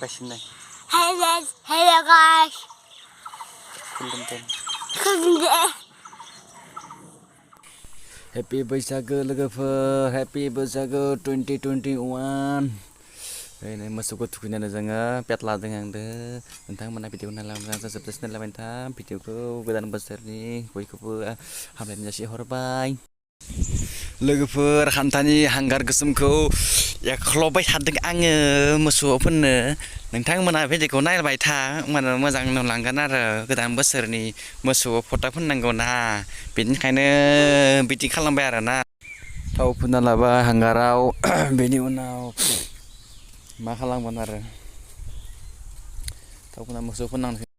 lokasi nih. Hello guys. Happy बैसागो लोगोफोर, Happy बैसागो 2021. Ini masuk ke tujuan जोङो पेट लादों आंदो नोंथांमोना भिडिअ नायलांदों जोबजासिम नायलांबाय नोंथां भिडिअखौ गोदान बोसोरनि बयखौबो हामलायनाय जासिहरबाय लोगोफोर खान्थानि हांगार गोसोमखौ एख्ल'बाय थादों आङो मोसौफोरनो नोंथांमोना भिडिअखौ नायबाय था होमबानो मोजां नुलांगोन आरो गोदान बोसोरनि मोसौआव फटा फोननांगौ ना बेनिखायनो बिदि खालामबाय आरोना थाव फुनना लाबाय हांगाराव बेनि उनाव मा खालामगोन आरो थावफोना मोसौ फोननांगौ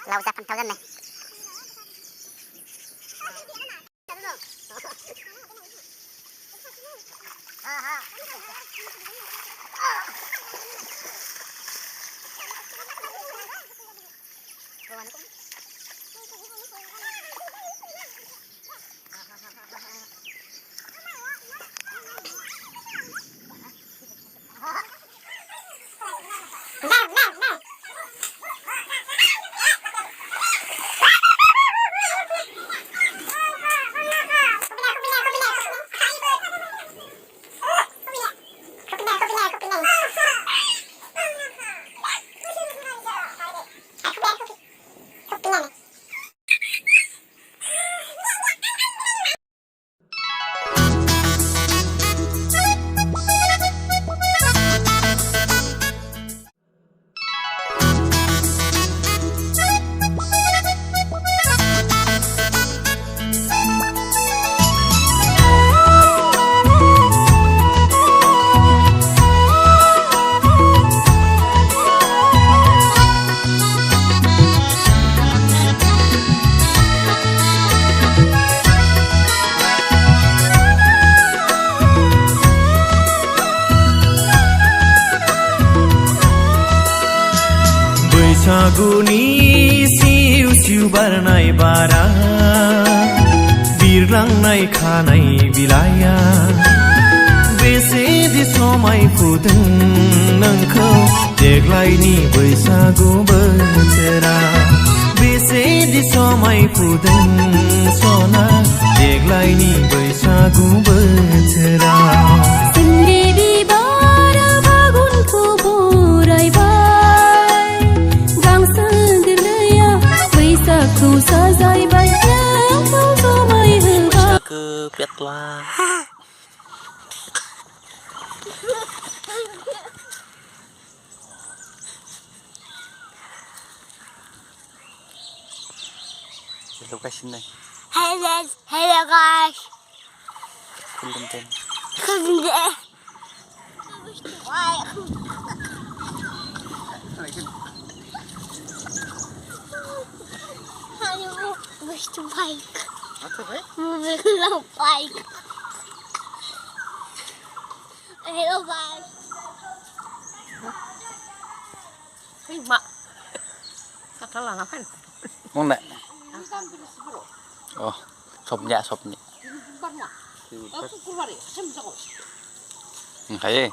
Lau usah pentol kan nih. बैसागुनि सिउ सिउ बारनाय बारा बिरलांनाय खानाय बिलाइया बेसेदि समायफुदों नोंखौ देग्लायनि बैसागु बोथोरा बेसेदि समायफुदों सना देग्लायनि बैसागु बोथोरा ke pet lah lokasi nih. Hello guys. Gusto bike. Hello bike. Hello guys. Hei mak, katalah ngapain? Mau nggak? Oh, sopnya. Aku keluar ya, saya bisa kok. Kayak